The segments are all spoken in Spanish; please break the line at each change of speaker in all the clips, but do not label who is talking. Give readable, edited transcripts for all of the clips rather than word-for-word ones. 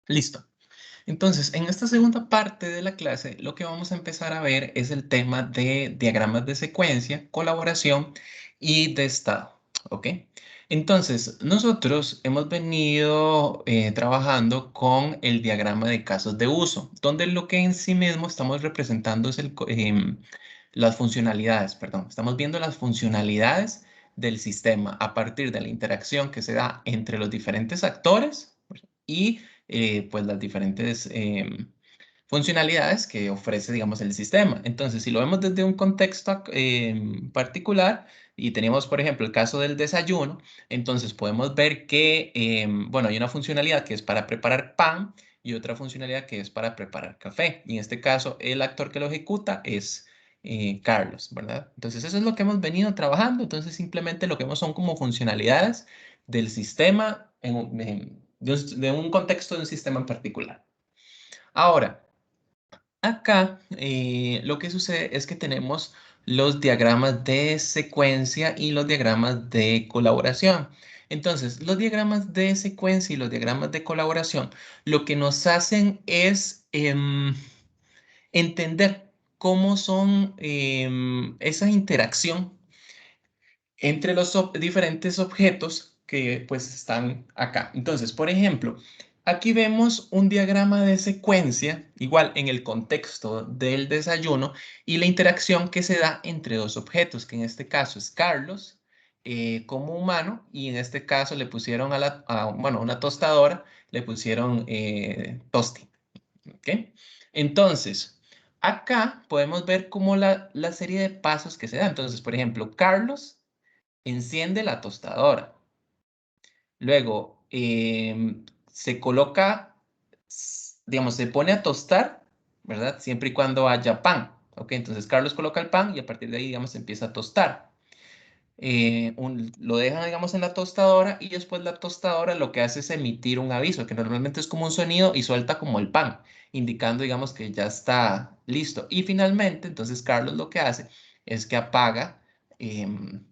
Listo. Entonces, en esta segunda parte de la clase, lo que vamos a empezar a ver es el tema de diagramas de secuencia, colaboración y de estado. ¿Ok? Entonces, nosotros hemos venido trabajando con el diagrama de casos de uso, donde lo que en sí mismo estamos representando es las funcionalidades, perdón. Estamos viendo las funcionalidades del sistema a partir de la interacción que se da entre los diferentes actores y pues las diferentes funcionalidades que ofrece, digamos, el sistema. Entonces, si lo vemos desde un contexto particular y tenemos, por ejemplo, el caso del desayuno, entonces podemos ver que, bueno, hay una funcionalidad que es para preparar pan y otra funcionalidad que es para preparar café. Y en este caso, el actor que lo ejecuta es Carlos, ¿verdad? Entonces, eso es lo que hemos venido trabajando. Entonces, simplemente lo que vemos son como funcionalidades del sistema de un contexto de un sistema en particular. Ahora, acá lo que sucede es que tenemos los diagramas de secuencia y los diagramas de colaboración. Entonces, los diagramas de secuencia y los diagramas de colaboración lo que nos hacen es entender cómo son esa interacción entre los diferentes objetos que pues están acá. Entonces, por ejemplo, aquí vemos un diagrama de secuencia, igual en el contexto del desayuno, y la interacción que se da entre dos objetos, que en este caso es Carlos como humano, y en este caso le pusieron bueno, una tostadora, le pusieron Tosti. ¿Ok? Entonces, acá podemos ver como la serie de pasos que se dan. Entonces, por ejemplo, Carlos enciende la tostadora. Luego, se coloca, digamos, se pone a tostar, ¿verdad? Siempre y cuando haya pan. ¿Ok? Entonces, Carlos coloca el pan y a partir de ahí, digamos, se empieza a tostar. Lo dejan, digamos, en la tostadora y después la tostadora lo que hace es emitir un aviso, que normalmente es como un sonido y suelta como el pan, indicando, digamos, que ya está listo. Y finalmente, entonces, Carlos lo que hace es que apaga em,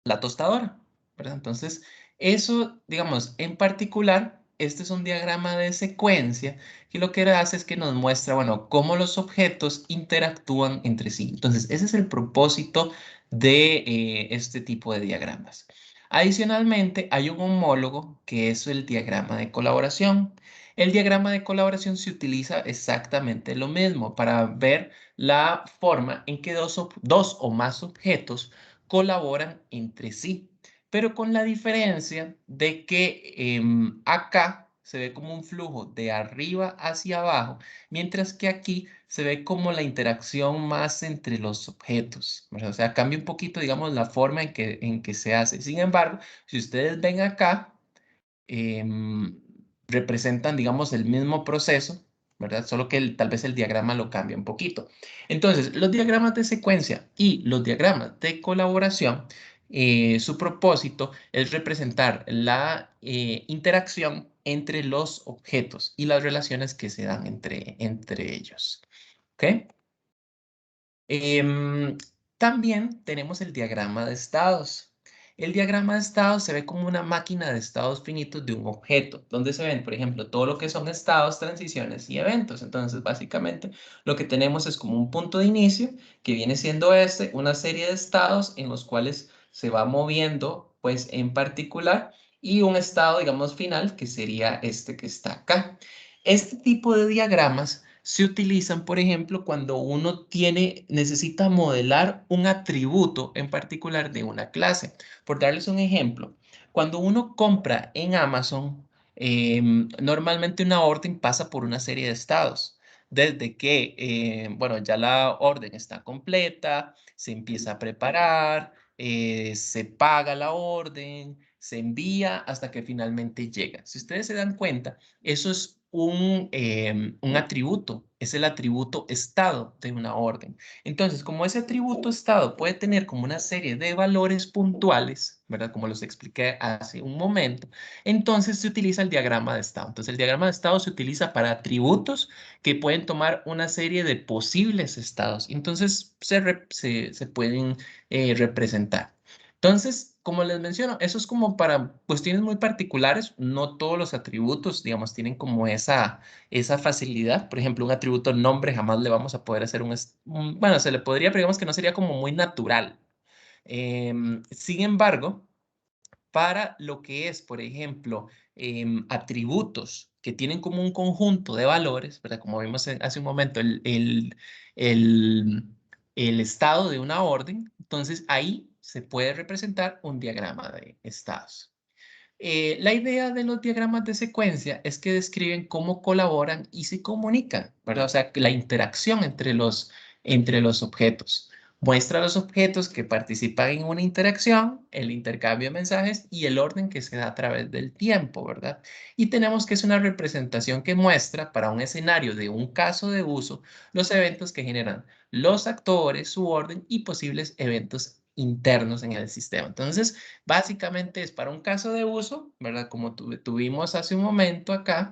la tostadora, ¿verdad? Entonces, eso, digamos, en particular, este es un diagrama de secuencia que lo que hace es que nos muestra, bueno, cómo los objetos interactúan entre sí. Entonces, ese es el propósito de este tipo de diagramas. Adicionalmente, hay un homólogo que es el diagrama de colaboración. El diagrama de colaboración se utiliza exactamente lo mismo para ver la forma en que dos o más objetos colaboran entre sí, pero con la diferencia de que acá se ve como un flujo de arriba hacia abajo, mientras que aquí se ve como la interacción más entre los objetos, ¿verdad? O sea, cambia un poquito, digamos, la forma en que se hace. Sin embargo, si ustedes ven acá, em, representan, digamos, el mismo proceso, ¿verdad? Solo que tal vez el diagrama lo cambia un poquito. Entonces, los diagramas de secuencia y los diagramas de colaboración, su propósito es representar la interacción entre los objetos y las relaciones que se dan entre ellos. ¿Ok? Em, También tenemos el diagrama de estados. El diagrama de estados se ve como una máquina de estados finitos de un objeto, donde se ven, por ejemplo, todo lo que son estados, transiciones y eventos. Entonces, básicamente, lo que tenemos es como un punto de inicio, que viene siendo una serie de estados en los cuales se va moviendo, pues, en particular, y un estado, digamos, final, que sería este que está acá. Este tipo de diagramas se utilizan, por ejemplo, cuando uno necesita modelar un atributo en particular de una clase. Por darles un ejemplo, cuando uno compra en Amazon, normalmente una orden pasa por una serie de estados. Desde que, bueno, ya la orden está completa, se empieza a preparar, se paga la orden, se envía hasta que finalmente llega. Si ustedes se dan cuenta, eso es un atributo, es el atributo estado de una orden. Entonces, como ese atributo estado puede tener como una serie de valores puntuales, ¿verdad? Como los expliqué hace un momento, entonces se utiliza el diagrama de estado. Entonces, el diagrama de estado se utiliza para atributos que pueden tomar una serie de posibles estados. Entonces, se pueden representar. Entonces, como les menciono, eso es como para cuestiones muy particulares. No todos los atributos, digamos, tienen como esa facilidad. Por ejemplo, un atributo nombre jamás le vamos a poder hacer bueno, se le podría, pero digamos que no sería como muy natural. Sin embargo, para lo que es, por ejemplo, atributos que tienen como un conjunto de valores, ¿verdad? Como vimos hace un momento, el, el estado de una orden, entonces ahí se puede representar un diagrama de estados. La idea de los diagramas de secuencia es que describen cómo colaboran y se comunican, ¿verdad? O sea, la interacción entre los objetos. Muestra los objetos que participan en una interacción, el intercambio de mensajes y el orden que se da a través del tiempo, ¿verdad? Y tenemos que es una representación que muestra para un escenario de un caso de uso los eventos que generan los actores, su orden y posibles eventos internos en el sistema. Entonces, básicamente es para un caso de uso, ¿verdad? Como tuvimos hace un momento acá,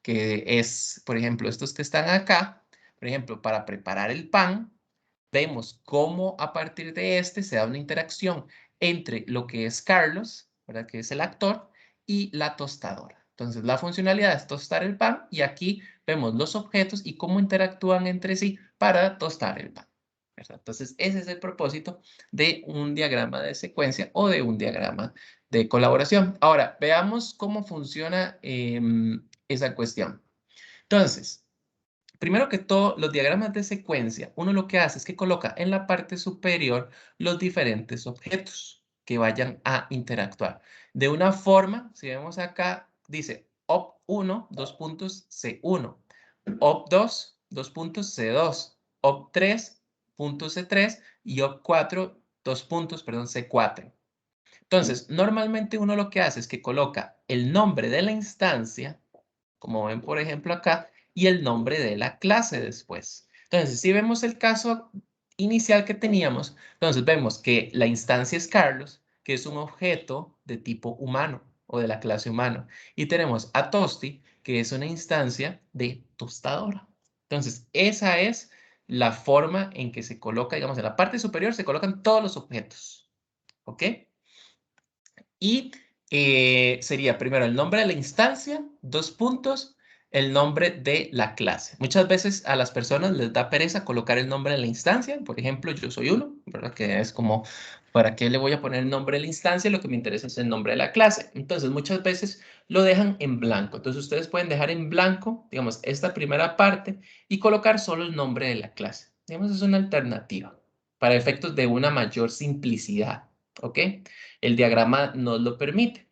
que es, por ejemplo, estos que están acá, por ejemplo, para preparar el pan, vemos cómo a partir de este se da una interacción entre lo que es Carlos, ¿verdad? Que es el actor, y la tostadora. Entonces, la funcionalidad es tostar el pan y aquí vemos los objetos y cómo interactúan entre sí para tostar el pan, ¿verdad? Entonces, ese es el propósito de un diagrama de secuencia o de un diagrama de colaboración. Ahora, veamos cómo funciona esa cuestión. Entonces, primero que todo, los diagramas de secuencia, uno lo que hace es que coloca en la parte superior los diferentes objetos que vayan a interactuar. De una forma, si vemos acá, dice op1, dos puntos C1, op2, dos puntos C2, op3, punto C3 y op4, dos puntos, perdón, C4. Entonces, normalmente uno lo que hace es que coloca el nombre de la instancia, como ven por ejemplo acá, y el nombre de la clase después. Entonces, si vemos el caso inicial que teníamos, entonces vemos que la instancia es Carlos, que es un objeto de tipo humano o de la clase humano. Y tenemos a Tosti, que es una instancia de tostadora. Entonces, esa es la forma en que se coloca, digamos, en la parte superior se colocan todos los objetos. ¿Ok? Y sería primero el nombre de la instancia, dos puntos, el nombre de la clase. Muchas veces a las personas les da pereza colocar el nombre de la instancia. Por ejemplo, yo soy uno, ¿verdad? Que es como, ¿para qué le voy a poner el nombre de la instancia? Lo que me interesa es el nombre de la clase. Entonces, muchas veces lo dejan en blanco. Entonces, ustedes pueden dejar en blanco, digamos, esta primera parte y colocar solo el nombre de la clase. Digamos, es una alternativa para efectos de una mayor simplicidad. ¿Ok? El diagrama nos lo permite.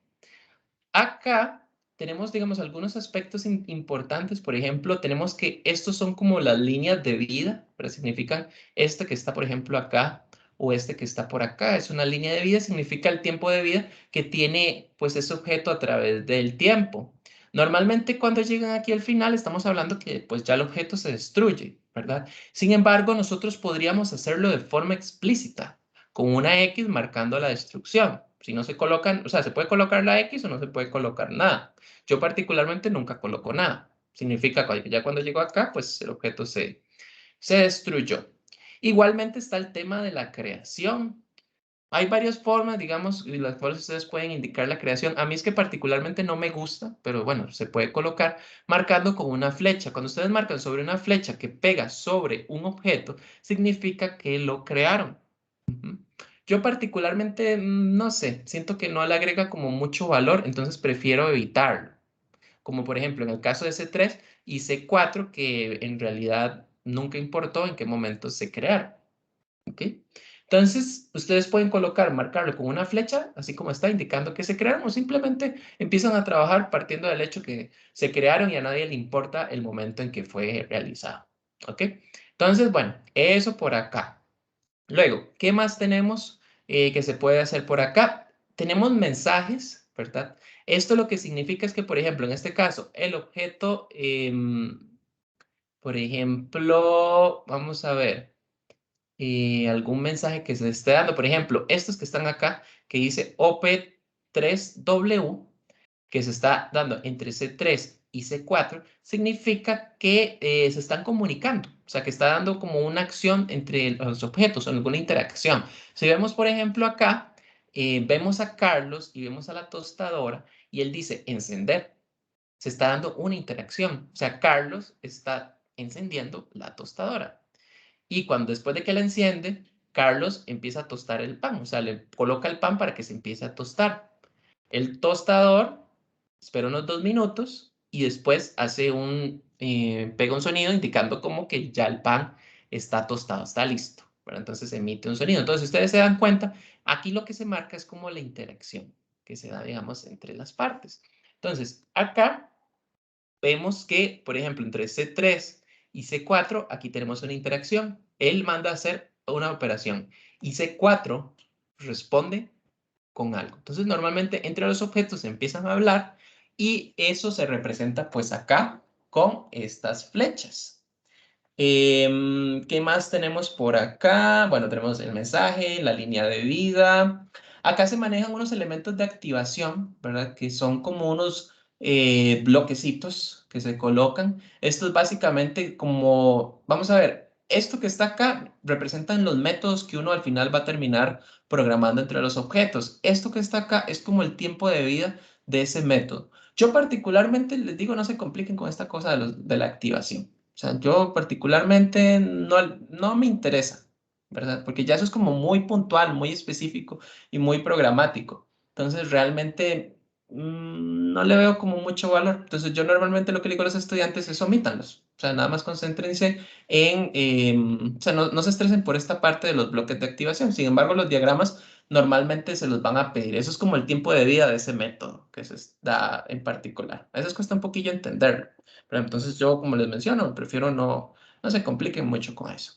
Acá tenemos, digamos, algunos aspectos importantes. Por ejemplo, tenemos que estos son como las líneas de vida, pero significan este que está, por ejemplo, acá o este que está por acá. Es una línea de vida, significa el tiempo de vida que tiene, pues, ese objeto a través del tiempo. Normalmente cuando llegan aquí al final estamos hablando que pues ya el objeto se destruye, ¿verdad? Sin embargo, nosotros podríamos hacerlo de forma explícita con una X marcando la destrucción. Si no se colocan, o sea, se puede colocar la X o no se puede colocar nada. Yo particularmente nunca coloco nada. Significa que ya cuando llego acá, pues el objeto se destruyó. Igualmente está el tema de la creación. Hay varias formas, digamos, y las cuales ustedes pueden indicar la creación. A mí es que particularmente no me gusta, pero bueno, se puede colocar marcando con una flecha. Cuando ustedes marcan sobre una flecha que pega sobre un objeto, significa que lo crearon. Ujú. Yo particularmente, no sé, siento que no le agrega como mucho valor, entonces prefiero evitarlo. Como por ejemplo en el caso de C3 y C4, que en realidad nunca importó en qué momento se crearon. ¿Ok? Entonces, ustedes pueden colocar, marcarlo con una flecha, así como está indicando que se crearon, o simplemente empiezan a trabajar partiendo del hecho que se crearon y a nadie le importa el momento en que fue realizado. ¿Ok? Entonces, bueno, eso por acá. Luego, ¿qué más tenemos que se puede hacer por acá? Tenemos mensajes, ¿verdad? Esto lo que significa es que, por ejemplo, en este caso, el objeto, por ejemplo, vamos a ver, algún mensaje que se esté dando. Por ejemplo, estos que están acá, que dice OP3W, que se está dando entre C3 y C4, significa que se están comunicando, o sea, que está dando como una acción entre los objetos, alguna interacción. Si vemos, por ejemplo, acá, vemos a Carlos y vemos a la tostadora y él dice encender. Se está dando una interacción. O sea, Carlos está encendiendo la tostadora. Y cuando después de que la enciende, Carlos empieza a tostar el pan. O sea, le coloca el pan para que se empiece a tostar. El tostador espera unos 2 minutos y después pega un sonido indicando como que ya el pan está tostado, está listo. ¿Verdad? Entonces emite un sonido. Entonces, ustedes se dan cuenta, aquí lo que se marca es como la interacción que se da, digamos, entre las partes. Entonces, acá vemos que, por ejemplo, entre C3 y C4, aquí tenemos una interacción. Él manda a hacer una operación y C4 responde con algo. Entonces, normalmente entre los objetos se empiezan a hablar y eso se representa pues acá con estas flechas. ¿Qué más tenemos por acá? Bueno, tenemos el mensaje, la línea de vida. Acá se manejan unos elementos de activación, ¿verdad? Que son como unos bloquecitos que se colocan. Esto es básicamente como, vamos a ver, esto que está acá representan los métodos que uno al final va a terminar programando entre los objetos. Esto que está acá es como el tiempo de vida de ese método. Yo particularmente les digo, no se compliquen con esta cosa de la activación. O sea, yo particularmente no me interesa, ¿verdad? Porque ya eso es como muy puntual, muy específico y muy programático. Entonces, realmente no le veo como mucho valor. Entonces, yo normalmente lo que le digo a los estudiantes es omítanlos. O sea, nada más concéntrense o sea, no se estresen por esta parte de los bloques de activación. Sin embargo, los diagramas normalmente se los van a pedir. Eso es como el tiempo de vida de ese método que se da en particular. A veces cuesta un poquillo entenderlo. Pero entonces yo, como les menciono, prefiero no se compliquen mucho con eso.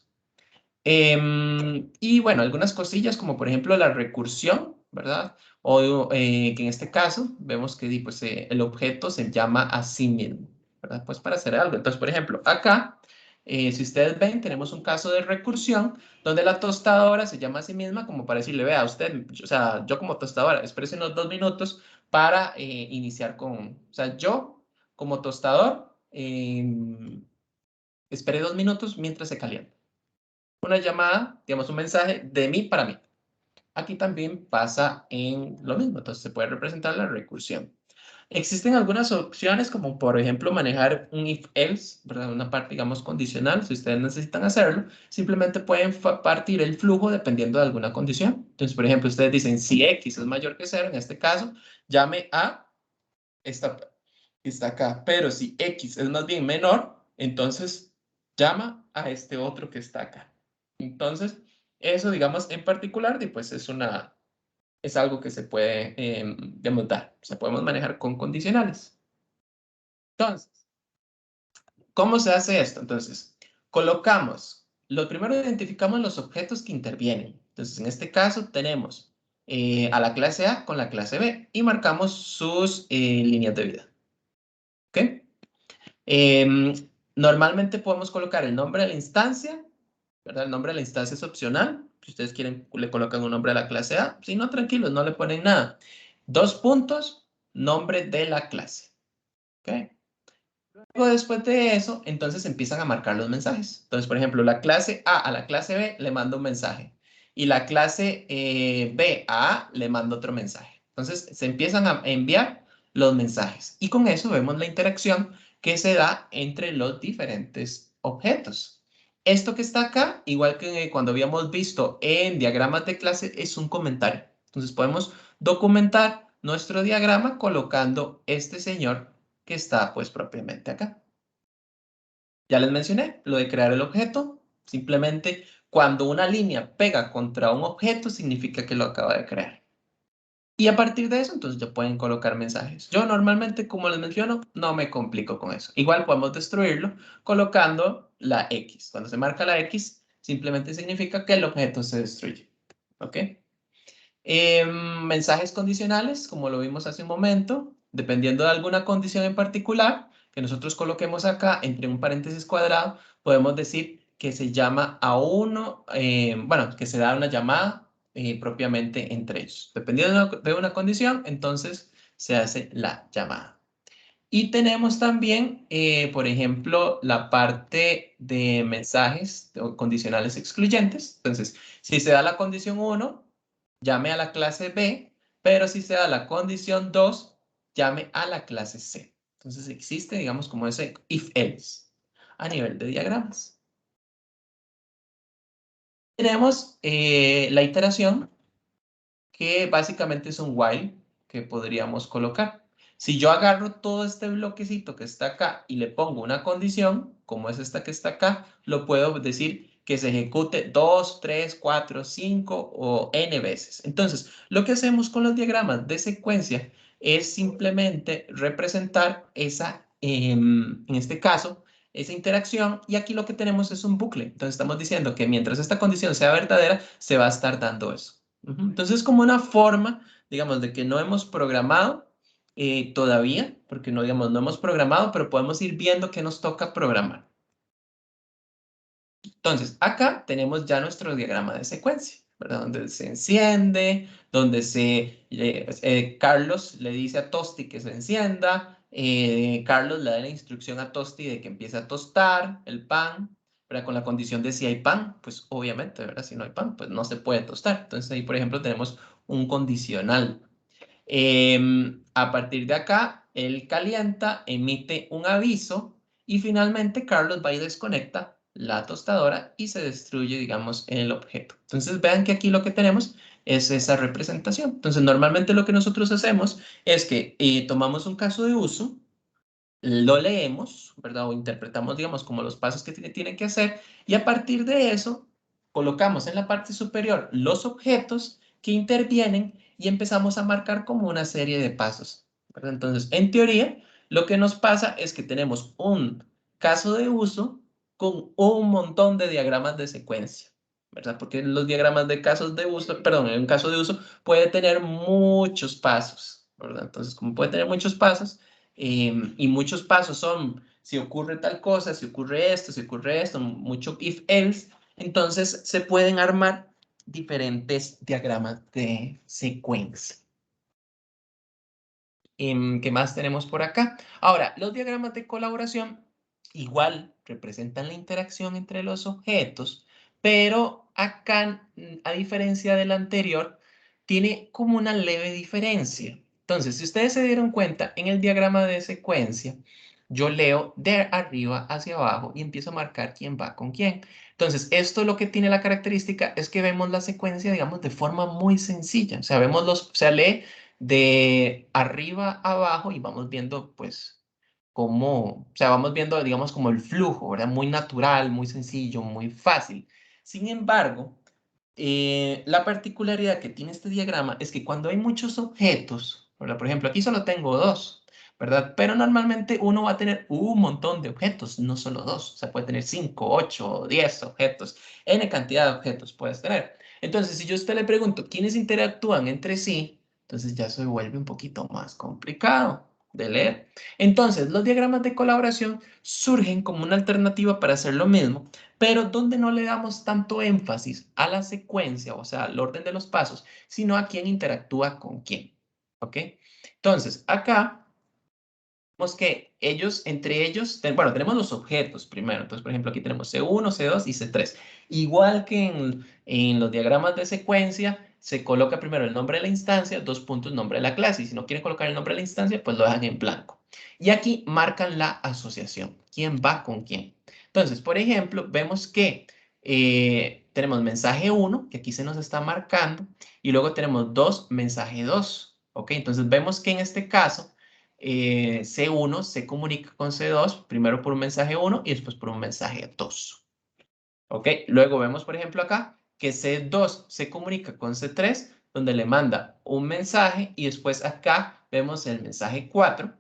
Y bueno, algunas cosillas como por ejemplo la recursión, ¿verdad? O que en este caso vemos que pues, el objeto se llama a sí mismo, ¿verdad? Pues para hacer algo. Entonces, por ejemplo, acá, si ustedes ven, tenemos un caso de recursión donde la tostadora se llama a sí misma como para decirle, vea, usted, o sea, yo como tostadora, espérese unos 2 minutos para iniciar o sea, yo como tostador, esperé 2 minutos mientras se calienta. Una llamada, digamos, un mensaje de mí para mí. Aquí también pasa en lo mismo, entonces se puede representar la recursión. Existen algunas opciones como por ejemplo manejar un if-else, ¿verdad? Una parte digamos condicional, si ustedes necesitan hacerlo, simplemente pueden partir el flujo dependiendo de alguna condición. Entonces, por ejemplo, ustedes dicen si x es mayor que 0, en este caso, llame a esta que está acá, pero si x es más bien menor, entonces llama a este otro que está acá. Entonces, eso, digamos, en particular, pues es algo que se puede demandar. O sea, podemos manejar con condicionales. Entonces, ¿cómo se hace esto? Entonces, lo primero identificamos los objetos que intervienen. Entonces, en este caso tenemos a la clase A con la clase B y marcamos sus líneas de vida. ¿Ok? Em, Normalmente podemos colocar el nombre de la instancia, ¿verdad? El nombre de la instancia es opcional. Si ustedes quieren, le colocan un nombre a la clase A. Si no, tranquilos, no le ponen nada. 2 puntos, nombre de la clase. ¿Ok? Luego, después de eso, entonces empiezan a marcar los mensajes. Entonces, por ejemplo, la clase A la clase B le manda un mensaje. Y la clase B a A le manda otro mensaje. Entonces, se empiezan a enviar los mensajes. Y con eso vemos la interacción que se da entre los diferentes objetos. Esto que está acá, igual que cuando habíamos visto en diagramas de clase, es un comentario. Entonces, podemos documentar nuestro diagrama colocando este señor que está pues propiamente acá. Ya les mencioné lo de crear el objeto. Simplemente cuando una línea pega contra un objeto significa que lo acaba de crear. Y a partir de eso, entonces ya pueden colocar mensajes. Yo normalmente, como les menciono, no me complico con eso. Igual podemos destruirlo colocando la X. Cuando se marca la X, simplemente significa que el objeto se destruye. ¿Ok? Mensajes condicionales, como lo vimos hace un momento, dependiendo de alguna condición en particular que nosotros coloquemos acá entre un paréntesis cuadrado, podemos decir que se llama a uno, bueno, que se da una llamada propiamente entre ellos. Dependiendo de una condición, entonces se hace la llamada. Y tenemos también, por ejemplo, la parte de mensajes condicionales excluyentes. Entonces, si se da la condición 1, llame a la clase B, pero si se da la condición 2, llame a la clase C. Entonces existe, digamos, como ese if-else a nivel de diagramas. Tenemos la iteración, que básicamente es un while que podríamos colocar. Si yo agarro todo este bloquecito que está acá y le pongo una condición, como es esta que está acá, lo puedo decir que se ejecute 2, 3, 4, 5 o n veces. Entonces, lo que hacemos con los diagramas de secuencia es simplemente representar esa, en este caso, esa interacción, y aquí lo que tenemos es un bucle. Entonces estamos diciendo que mientras esta condición sea verdadera, se va a estar dando eso. Entonces, como una forma, digamos, de que no hemos programado todavía, porque no, digamos, no hemos programado, pero podemos ir viendo qué nos toca programar. Entonces, acá tenemos ya nuestro diagrama de secuencia, ¿verdad? Donde se enciende, donde Carlos le dice a Tosti que se encienda, Carlos le da la instrucción a Tosti de que empiece a tostar el pan, ¿verdad? Con la condición de si hay pan, pues obviamente, ¿verdad? Si no hay pan, pues no se puede tostar. Entonces ahí, por ejemplo, tenemos un condicional. A partir de acá, él calienta, emite un aviso y finalmente Carlos va y desconecta la tostadora y se destruye, digamos, el objeto. Entonces vean que aquí lo que tenemos es esa representación. Entonces normalmente lo que nosotros hacemos es que tomamos un caso de uso, lo leemos, ¿verdad? O interpretamos, digamos, como los pasos que tiene que hacer y a partir de eso colocamos en la parte superior los objetos que intervienen y empezamos a marcar como una serie de pasos, ¿verdad? Entonces, en teoría, lo que nos pasa es que tenemos un caso de uso con un montón de diagramas de secuencia, ¿verdad? Porque los diagramas de casos de uso, perdón, en un caso de uso puede tener muchos pasos, ¿verdad? Entonces, como puede tener muchos pasos, y muchos pasos son si ocurre tal cosa, si ocurre esto, mucho if else, entonces se pueden armar diferentes diagramas de secuencia. ¿Qué más tenemos por acá? Ahora, los diagramas de colaboración igual representan la interacción entre los objetos, pero acá, a diferencia del anterior, tiene como una leve diferencia. Entonces, si ustedes se dieron cuenta, en el diagrama de secuencia, yo leo de arriba hacia abajo y empiezo a marcar quién va con quién. Entonces, esto lo que tiene la característica es que vemos la secuencia, digamos, de forma muy sencilla. O sea, o sea, lee de arriba a abajo y vamos viendo, pues, cómo, o sea, vamos viendo, digamos, como el flujo, ¿verdad? Muy natural, muy sencillo, muy fácil. Sin embargo, la particularidad que tiene este diagrama es que cuando hay muchos objetos, ¿verdad? Por ejemplo, aquí solo tengo dos, ¿verdad? Pero normalmente uno va a tener un montón de objetos, no solo dos. O sea, puede tener 5, 8, 10 objetos, N cantidad de objetos puedes tener. Entonces, si yo a usted le pregunto quiénes interactúan entre sí, entonces ya se vuelve un poquito más complicado de leer. Entonces, los diagramas de colaboración surgen como una alternativa para hacer lo mismo, pero donde no le damos tanto énfasis a la secuencia, o sea, al orden de los pasos, sino a quién interactúa con quién. ¿Ok? Entonces, acá vemos que ellos, entre ellos, bueno, tenemos los objetos primero. Entonces, por ejemplo, aquí tenemos C1, C2 y C3. Igual que en los diagramas de secuencia, se coloca primero el nombre de la instancia, dos puntos, nombre de la clase. Y si no quieren colocar el nombre de la instancia, pues lo dejan en blanco. Y aquí marcan la asociación. ¿Quién va con quién? Entonces, por ejemplo, vemos que tenemos mensaje 1, que aquí se nos está marcando, y luego tenemos 2, mensaje 2. ¿Ok? Entonces, vemos que en este caso C1 se comunica con C2, primero por un mensaje 1 y después por un mensaje 2. ¿Ok? Luego vemos, por ejemplo, acá que C2 se comunica con C3, donde le manda un mensaje y después acá vemos el mensaje 4,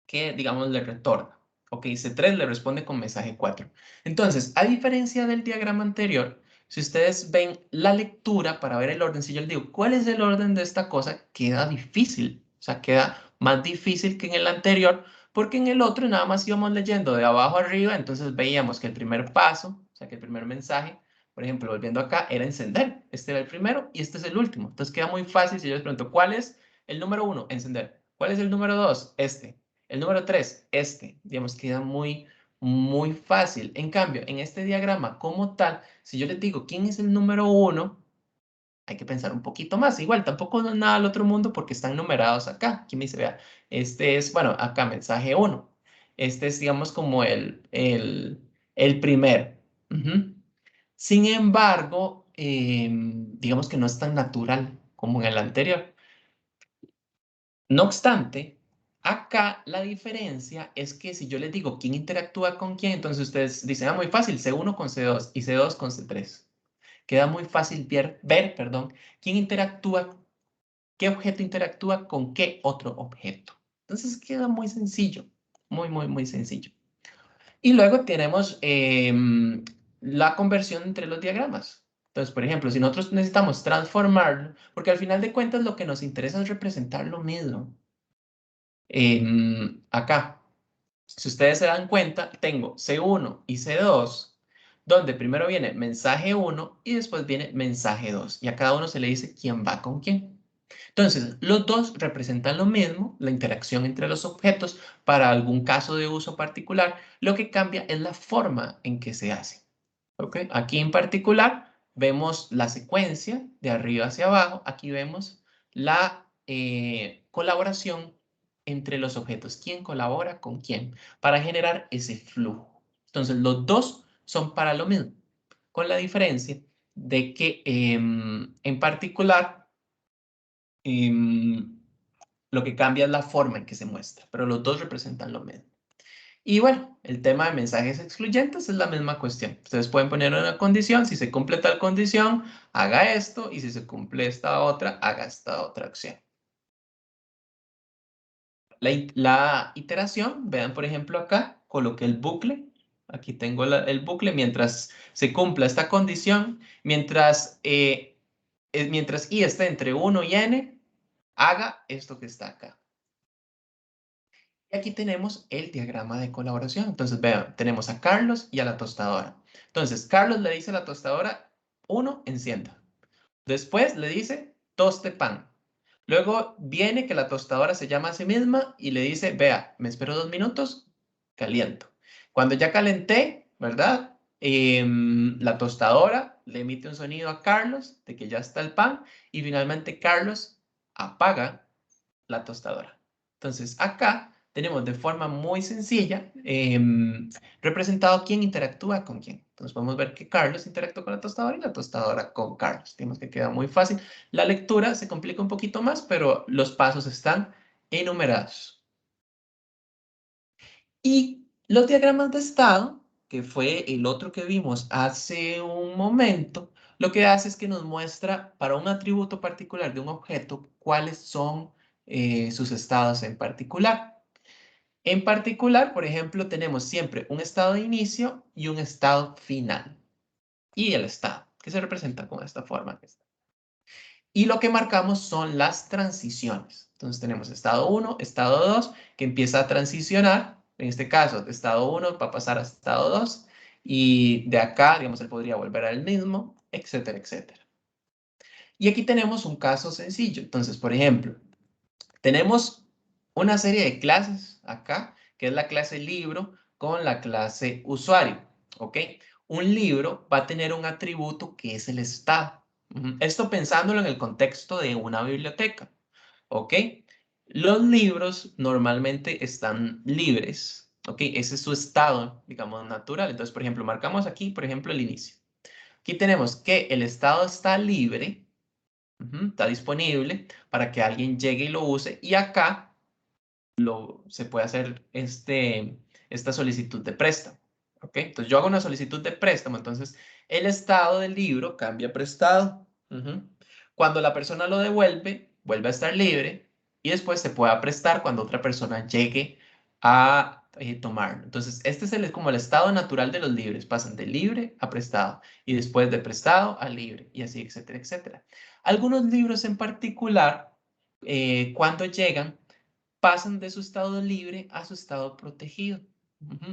que, digamos, le retorna. ¿Ok? C3 le responde con mensaje 4. Entonces, a diferencia del diagrama anterior, si ustedes ven la lectura para ver el orden, si yo les digo, ¿cuál es el orden de esta cosa? Queda difícil. O sea, queda más difícil que en el anterior, porque en el otro nada más íbamos leyendo de abajo arriba, entonces veíamos que el primer paso, o sea, que el primer mensaje, por ejemplo, volviendo acá, era encender. Este era el primero y este es el último. Entonces queda muy fácil si yo les pregunto, ¿cuál es el número 1? Encender. ¿Cuál es el número 2? Este. El número 3, digamos, queda muy, muy fácil. En cambio, en este diagrama como tal, si yo les digo quién es el número 1, hay que pensar un poquito más. Igual, tampoco no es nada al otro mundo porque están numerados acá. Aquí me dice, vea, este es, bueno, acá mensaje 1. Este es, digamos, como el primero. Ujú. Sin embargo, digamos que no es tan natural como en el anterior. No obstante, acá la diferencia es que si yo les digo quién interactúa con quién, entonces ustedes dicen, muy fácil, C1 con C2 y C2 con C3. Queda muy fácil perdón, quién interactúa, qué objeto interactúa con qué otro objeto. Entonces queda muy sencillo, muy sencillo. Y luego tenemos la conversión entre los diagramas. Entonces, por ejemplo, si nosotros necesitamos transformarlo, porque al final de cuentas lo que nos interesa es representar lo mismo. Acá, si ustedes se dan cuenta, tengo C1 y C2, donde primero viene mensaje 1 y después viene mensaje 2. Y a cada uno se le dice quién va con quién. Entonces, los dos representan lo mismo, la interacción entre los objetos para algún caso de uso particular. Lo que cambia es la forma en que se hace. ¿Ok? Aquí en particular vemos la secuencia de arriba hacia abajo. Aquí vemos la colaboración entre los objetos. ¿Quién colabora con quién? Para generar ese flujo. Entonces, los dos son para lo mismo, con la diferencia de que en particular lo que cambia es la forma en que se muestra, pero los dos representan lo mismo. Y bueno, el tema de mensajes excluyentes es la misma cuestión. Ustedes pueden poner una condición, si se cumple tal condición, haga esto, y si se cumple esta otra, haga esta otra acción. La iteración, vean por ejemplo acá, coloqué el bucle, aquí tengo el bucle, mientras se cumpla esta condición, mientras i esté entre 1 y n, haga esto que está acá. Y aquí tenemos el diagrama de colaboración. Entonces, vean, tenemos a Carlos y a la tostadora. Entonces, Carlos le dice a la tostadora, 1, encienda. Después le dice, toste pan. Luego viene que la tostadora se llama a sí misma y le dice, vea, me espero 2 minutos, caliento. Cuando ya calenté, ¿verdad? La tostadora le emite un sonido a Carlos de que ya está el pan y finalmente Carlos apaga la tostadora. Entonces, acá tenemos de forma muy sencilla representado quién interactúa con quién. Entonces, podemos ver que Carlos interactúa con la tostadora y la tostadora con Carlos. Tenemos que queda muy fácil. La lectura se complica un poquito más, pero los pasos están enumerados. Y los diagramas de estado, que fue el otro que vimos hace un momento, lo que hace es que nos muestra para un atributo particular de un objeto cuáles son sus estados en particular. En particular, por ejemplo, tenemos siempre un estado de inicio y un estado final. Y el estado, que se representa con esta forma. Y lo que marcamos son las transiciones. Entonces tenemos estado 1, estado 2, que empieza a transicionar. En este caso, de estado 1 va a pasar a estado 2. Y de acá, digamos, él podría volver al mismo, etcétera, etcétera. Y aquí tenemos un caso sencillo. Entonces, por ejemplo, tenemos una serie de clases acá, que es la clase libro con la clase usuario, ¿ok? Un libro va a tener un atributo que es el estado. Esto pensándolo en el contexto de una biblioteca, ¿ok? Los libros normalmente están libres, ¿ok? Ese es su estado, digamos, natural. Entonces, por ejemplo, marcamos aquí, por ejemplo, el inicio. Aquí tenemos que el estado está libre, está disponible para que alguien llegue y lo use. Y acá se puede hacer esta solicitud de préstamo. ¿Ok? Entonces yo hago una solicitud de préstamo. Entonces el estado del libro cambia a prestado. Cuando la persona lo devuelve, vuelve a estar libre y después se puede prestar cuando otra persona llegue a tomarlo. Entonces este es como el estado natural de los libres. Pasan de libre a prestado y después de prestado a libre y así, etcétera, etcétera. Algunos libros en particular, cuando llegan, pasan de su estado libre a su estado protegido.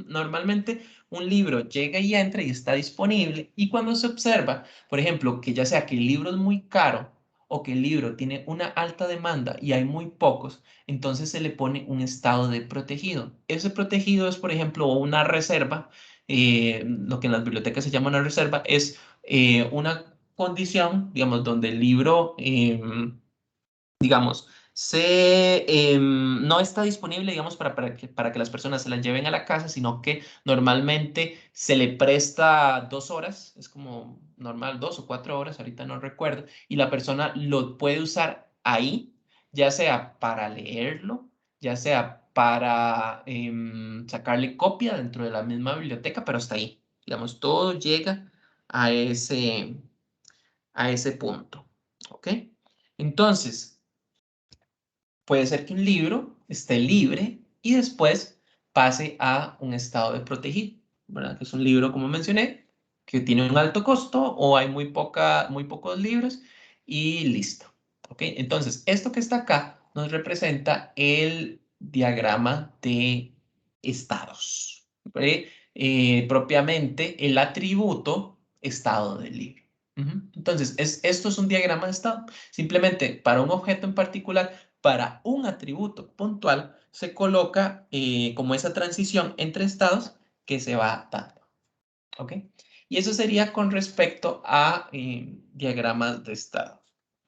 Normalmente un libro llega y entra y está disponible y cuando se observa, por ejemplo, que ya sea que el libro es muy caro o que el libro tiene una alta demanda y hay muy pocos, entonces se le pone un estado de protegido. Ese protegido es, por ejemplo, una reserva, lo que en las bibliotecas se llama una reserva, es una condición, digamos, donde el libro, digamos, no está disponible, digamos, para que las personas se la lleven a la casa, sino que normalmente se le presta 2 horas, es como normal, 2 o 4 horas, ahorita no recuerdo, y la persona lo puede usar ahí, ya sea para leerlo, ya sea para sacarle copia dentro de la misma biblioteca, pero hasta ahí, digamos, todo llega a ese punto, ¿ok? Entonces, puede ser que un libro esté libre y después pase a un estado de protegido, ¿verdad? Que es un libro, como mencioné, que tiene un alto costo o hay muy pocos libros y listo, ¿ok? Entonces, esto que está acá nos representa el diagrama de estados, ¿ok? Propiamente el atributo estado del libro. Ujú. Entonces, esto es un diagrama de estado. Simplemente para un objeto en particular, para un atributo puntual, se coloca como esa transición entre estados que se va dando. ¿Ok? Y eso sería con respecto a diagramas de estado.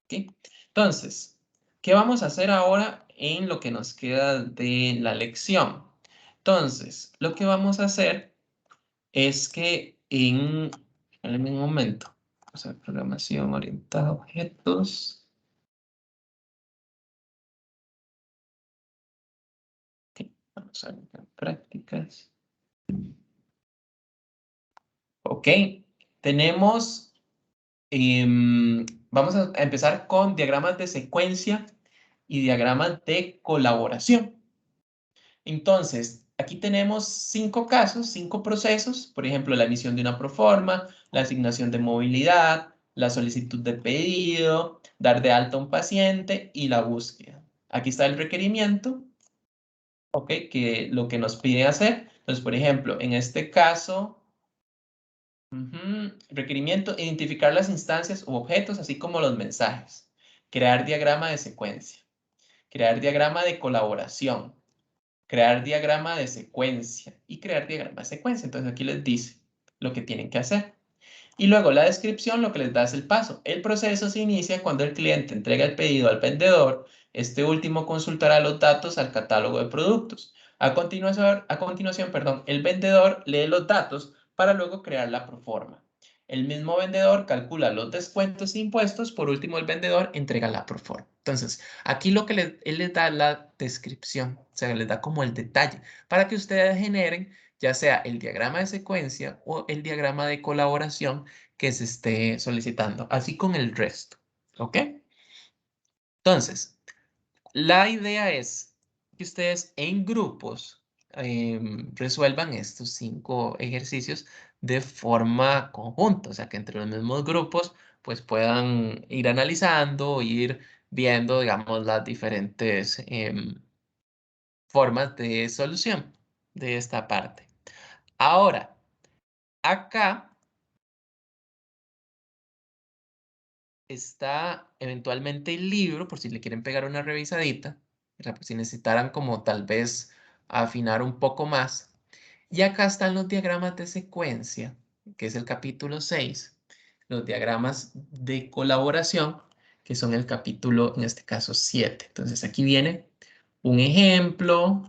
¿Ok? Entonces, ¿qué vamos a hacer ahora en lo que nos queda de la lección? Entonces, lo que vamos a hacer es que espérenme un momento. Vamos a ver, programación orientada a objetos. Ok, vamos a ver prácticas. Ok, tenemos, vamos a empezar con diagramas de secuencia y diagramas de colaboración. Entonces, aquí tenemos 5 casos, 5 procesos, por ejemplo, la emisión de una proforma, la asignación de movilidad, la solicitud de pedido, dar de alta a un paciente y la búsqueda. Aquí está el requerimiento, ok, que lo que nos pide hacer. Entonces, por ejemplo, en este caso, requerimiento, identificar las instancias u objetos, así como los mensajes. Crear diagrama de secuencia. Crear diagrama de colaboración. Crear diagrama de secuencia. Y crear diagrama de secuencia. Entonces aquí les dice lo que tienen que hacer. Y luego la descripción lo que les da es el paso. El proceso se inicia cuando el cliente entrega el pedido al vendedor. Este último consultará los datos al catálogo de productos. A continuación, perdón, el vendedor lee los datos para luego crear la proforma. El mismo vendedor calcula los descuentos e impuestos. Por último, el vendedor entrega la proforma. Entonces, aquí lo que él les da la descripción, o sea, les da como el detalle para que ustedes generen ya sea el diagrama de secuencia o el diagrama de colaboración que se esté solicitando, así con el resto. ¿Ok? Entonces, la idea es que ustedes en grupos resuelvan estos 5 ejercicios de forma conjunta, o sea, que entre los mismos grupos pues puedan ir analizando, ir viendo, digamos, las diferentes formas de solución de esta parte. Ahora, acá está eventualmente el libro, por si le quieren pegar una revisadita, ¿verdad? Por si necesitaran como tal vez afinar un poco más. Y acá están los diagramas de secuencia, que es el capítulo 6, los diagramas de colaboración, que son el capítulo, en este caso, 7. Entonces aquí viene un ejemplo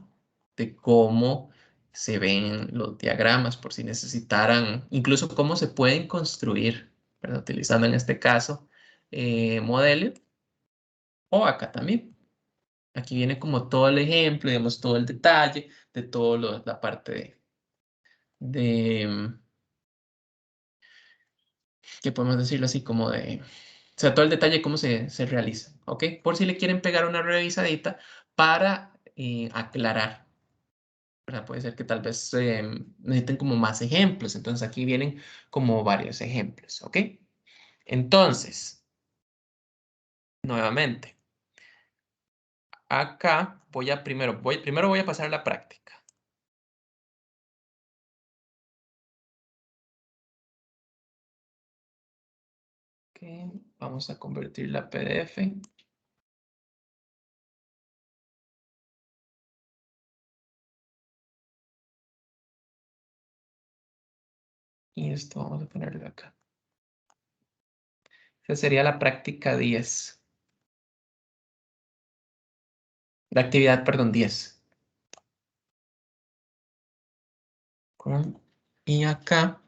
de cómo se ven los diagramas, por si necesitaran, incluso cómo se pueden construir, ¿verdad? Utilizando en este caso Model o acá también. Aquí viene como todo el ejemplo, digamos, todo el detalle de toda la parte de, ¿qué podemos decirlo así? Como de, o sea, todo el detalle de cómo se realiza, ¿ok? Por si le quieren pegar una revisadita para aclarar, ¿verdad? Puede ser que tal vez necesiten como más ejemplos, entonces aquí vienen como varios ejemplos, ¿ok? Entonces, nuevamente, acá primero voy a pasar la práctica. Ok, vamos a convertir la PDF. Y esto vamos a ponerlo acá. Esa sería la práctica 10. La actividad, perdón, 10. Y acá.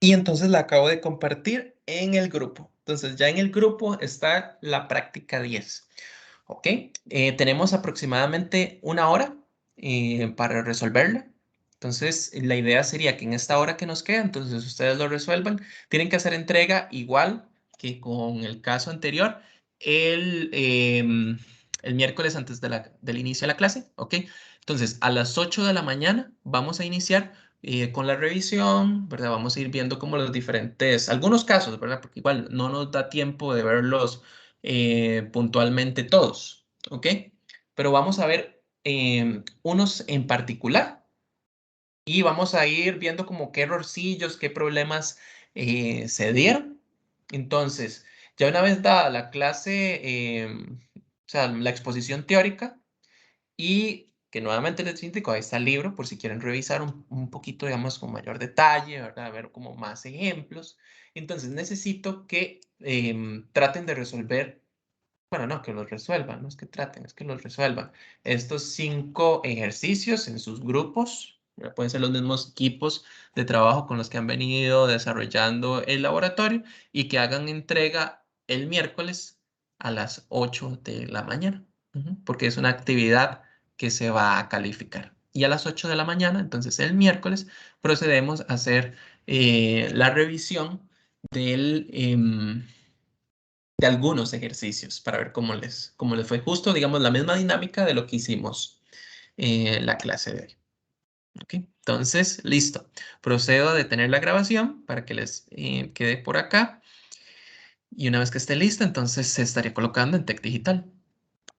Y entonces la acabo de compartir en el grupo. Entonces ya en el grupo está la práctica 10. ¿Ok? Tenemos aproximadamente una hora para resolverla. Entonces, la idea sería que en esta hora que nos queda, entonces ustedes lo resuelvan. Tienen que hacer entrega igual que con el caso anterior, el miércoles antes del inicio de la clase. ¿Ok? Entonces, a las 8 de la mañana vamos a iniciar con la revisión, ¿verdad? Vamos a ir viendo como los diferentes, algunos casos, ¿verdad? Porque igual no nos da tiempo de verlos puntualmente todos, ¿ok? Pero vamos a ver unos en particular y vamos a ir viendo como qué errorcillos, qué problemas se dieron. Entonces, ya una vez dada la clase, o sea, la exposición teórica y que nuevamente les indico, ahí está el libro por si quieren revisar un poquito, digamos, con mayor detalle, ¿verdad? A ver como más ejemplos. Entonces, necesito que traten de resolver, bueno, no, que los resuelvan, no es que traten, es que los resuelvan. Estos 5 ejercicios en sus grupos, pueden ser los mismos equipos de trabajo con los que han venido desarrollando el laboratorio y que hagan entrega el miércoles a las 8 de la mañana, porque es una actividad que se va a calificar. Y a las 8 de la mañana, entonces el miércoles, procedemos a hacer la revisión del, de algunos ejercicios para ver cómo les fue justo, digamos, la misma dinámica de lo que hicimos en la clase de hoy. ¿Ok? Entonces, listo. Procedo a detener la grabación para que les quede por acá. Y una vez que esté lista, entonces se estaría colocando en Tech Digital.